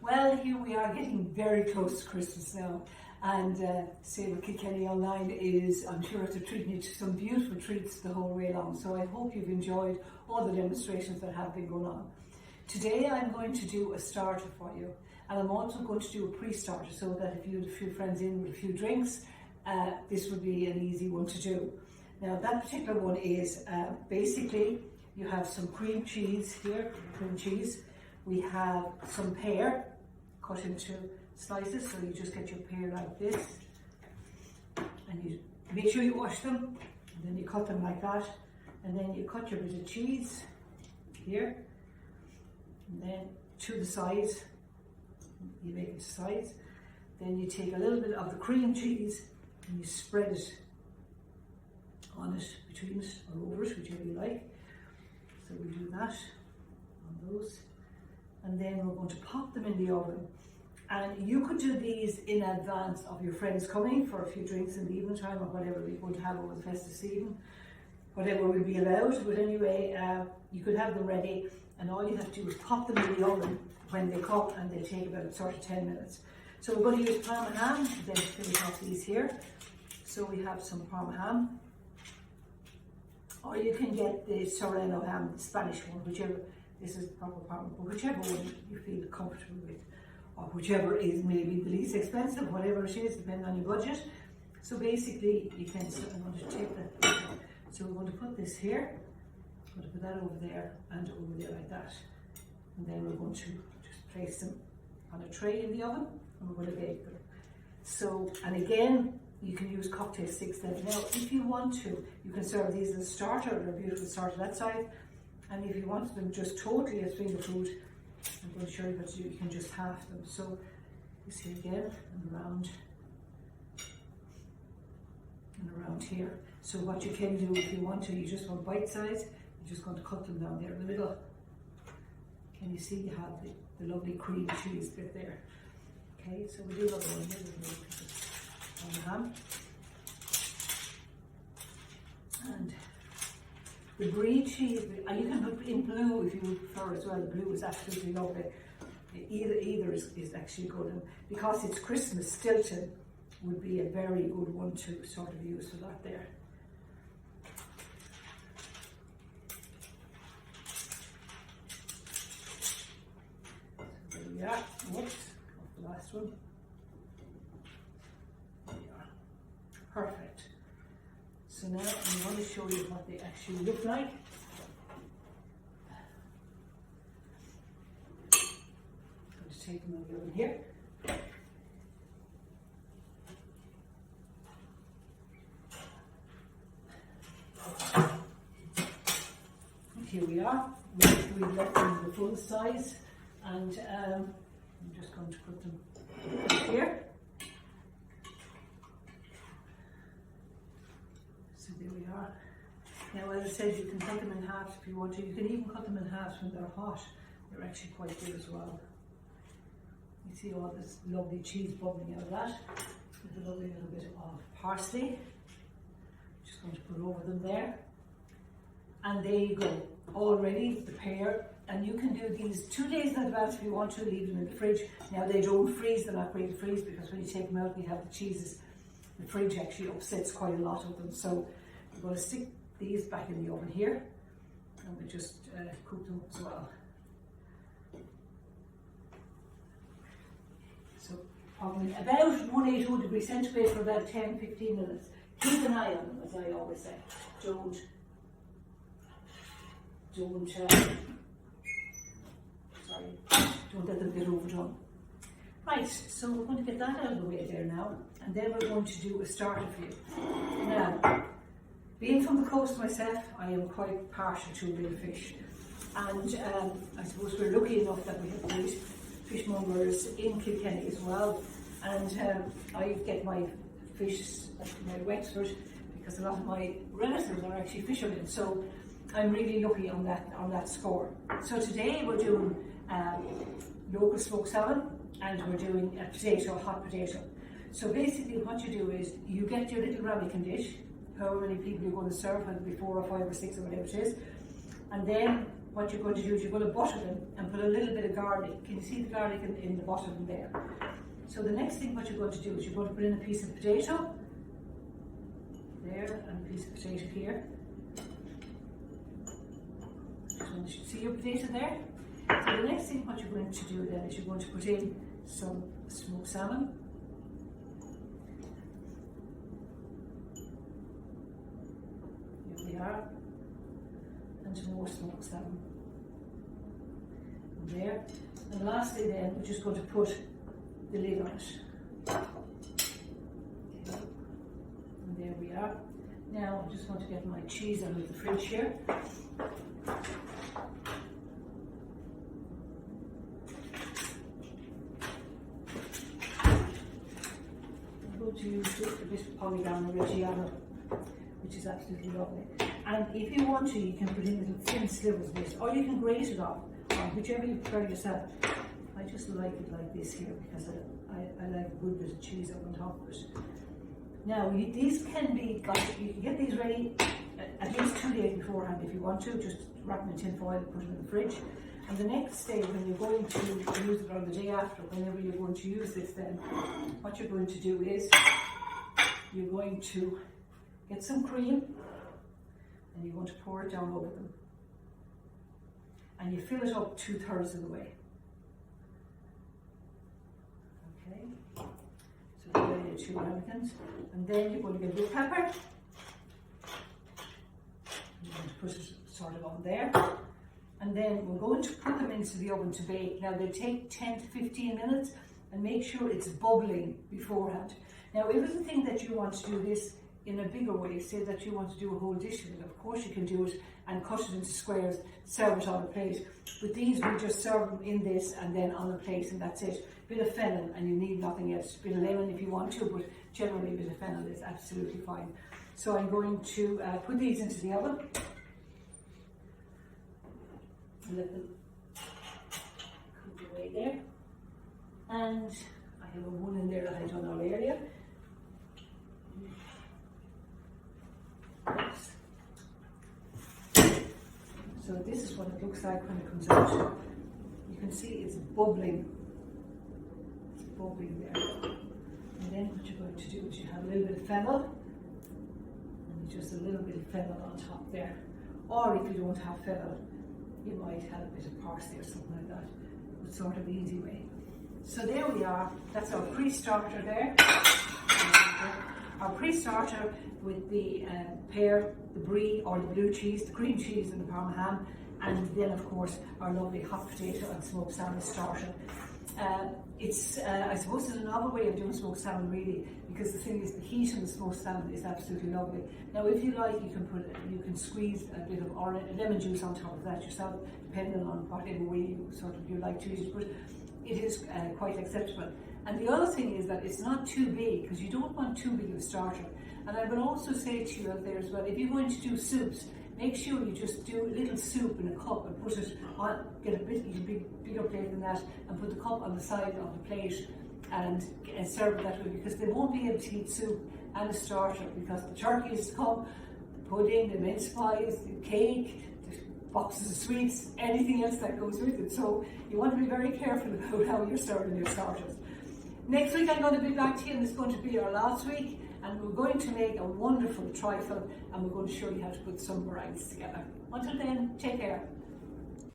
Well, here we are getting very close to Christmas now, and Savour Kilkenny Online is, I'm sure, after treating you to some beautiful treats the whole way along. So I hope you've enjoyed all the demonstrations that have been going on. Today I'm going to do a starter for you, and I'm also going to do a pre-starter so that if you had a few friends in with a few drinks, this would be an easy one to do. Now that particular one is basically you have some cream cheese here, cream cheese. We have some pear cut into slices, so you just get your pear like this, and you make sure you wash them, and then you cut them like that, and then you cut your bit of cheese here, and then to the sides, you make it to sides. Then you take a little bit of the cream cheese and you spread it on it, between it, or over it, whichever you like. So we do that on those. And then we're going to pop them in the oven. And you could do these in advance of your friends coming for a few drinks in the evening time, or whatever we're going to have over the festive season, whatever will be allowed. But anyway, you could have them ready, and all you have to do is pop them in the oven when they come, and they take about sort of 10 minutes. So we're going to use Parma ham, then finish off these here. So we have some Parma ham, or you can get the Serrano ham, the Spanish one, whichever. This is proper Parma, but whichever one you feel comfortable with, or whichever is maybe the least expensive, whatever it is, depending on your budget. So basically, you can. So I'm going to take that. So we're going to put this here. I'm going to put that over there and over there like that, and then we're going to just place them on a tray in the oven, and we're going to bake them. So, and again, you can use cocktail sticks then. Now, if you want to, you can serve these as a starter, or a beautiful starter that side. And if you want them just totally as finger food, I'm going to show you what to do. You can just half them. So you see again, and around here. So what you can do if you want to, you just want bite size. You're just going to cut them down there in the middle. Can you see you have the lovely cream cheese bit there? Okay, so we do another one here. On the ham. And the Brie cheese, and you can put in blue if you prefer as well. The blue is absolutely lovely. Either is actually good, and because it's Christmas, Stilton would be a very good one to sort of use for that there. So there we are. Whoops, off the last one. There we are. Perfect. So now I'm going to show you what they actually look like. I'm going to take them out of the oven here. And here we are. We've left them the full size, and I'm just going to put them here. So there we are. Now, as I said, you can cut them in half if you want to. You can even cut them in half when they're hot. They're actually quite good as well. You see all this lovely cheese bubbling out of that. With a lovely little bit of parsley. Just going to put over them there. And there you go. Already the pear. And you can do these 2 days in advance if you want to. Leave them in the fridge. Now, they don't freeze. They're not great to freeze, because when you take them out, you have the cheeses. The fridge actually upsets quite a lot of them, so we're going to stick these back in the oven here, and we just cook them as well. So probably about 180 degrees centigrade for about 10-15 minutes. Keep an eye on them, as I always say. Don't let them get overdone. Right, so we're going to get that out of the way there now, and then we're going to do a starter for you. Now, being from the coast myself, I am quite partial to a bit of fish, and I suppose we're lucky enough that we have great fishmongers in Kilkenny as well, and I get my fish at my Wexford because a lot of my relatives are actually fishermen, so I'm really lucky on that score. So today we're doing local smoked salmon, and we're doing a potato, hot potato. So basically what you do is you get your little ramekin dish, however many people you're going to serve, whether it be 4 or 5 or 6 or whatever it is, and then what you're going to do is you're going to butter them and put a little bit of garlic. Can you see the garlic in the bottom there? So the next thing what you're going to do is you're going to put in a piece of potato, there, and a piece of potato here. See your potato there? So the next thing what you're going to do then is you're going to put in some smoked salmon. Here we are. And some more smoked salmon. And there. And lastly then, we're just going to put the lid on it. Okay. And there we are. Now I'm just going to get my cheese out of the fridge here. I'm going to use just a bit of Parmigiano Reggiano, which is absolutely lovely. And if you want to, you can put in little thin slivers of this, or you can grate it off, whichever you prefer yourself. I just like it like this here because I like a good bit of cheese up on top of it. Now, these can be, you can get these ready at least 2 days beforehand if you want to. Just wrap them in tin foil and put them in the fridge. And the next day, when you're going to use it, or the day after, whenever you're going to use this, then what you're going to do is you're going to get some cream and you're going to pour it down over them. And you fill it up 2/3 of the way. Okay. So there are your 2 ramekins. And then you're going to get a bit of pepper. You're going to put it sort of on there. And then we're going to put them into the oven to bake. Now they take 10 to 15 minutes, and make sure it's bubbling beforehand. Now if it's a thing that you want to do this in a bigger way, say that you want to do a whole dish of it, of course you can do it and cut it into squares, serve it on a plate. With these we just serve them in this and then on a plate, and that's it. Bit of fennel and you need nothing else. Bit of lemon if you want to, but generally a bit of fennel is absolutely fine. So I'm going to put these into the oven. Let them cook away there. And I have one in there that I done earlier. So this is what it looks like when it comes out. You can see it's bubbling. It's bubbling there. And then what you're going to do is you have a little bit of fennel, and just a little bit of fennel on top there. Or if you don't have fennel, you might have a bit of parsley or something like that. It's sort of the easy way. So there we are. That's our pre-starter there. Our pre-starter with the pear, the brie or the blue cheese, the cream cheese and the Parma ham, and then of course our lovely hot potato and smoked salmon starter. It's I suppose it's a novel way of doing smoked salmon really, because the thing is the heat in the smoked salmon is absolutely lovely. Now if you like, you can squeeze a bit of lemon juice on top of that yourself, depending on whatever way you like to use it, but it is quite acceptable. And the other thing is that it's not too big, because you don't want too big of a starter. And I will also say to you out there as well, if you're going to do soups, make sure you just do a little soup in a cup and put it on, get a bigger plate than that, and put the cup on the side of the plate and serve it that way, because they won't be able to eat soup and a starter, because the turkey is to come, the pudding, the mince pies, the cake, the boxes of sweets, anything else that goes with it. So you want to be very careful about how you're serving your starters. Next week I'm going to be back to you, and it's going to be our last week, and we're going to make a wonderful trifle, and we're going to show you how to put some meringues together. Until then, take care.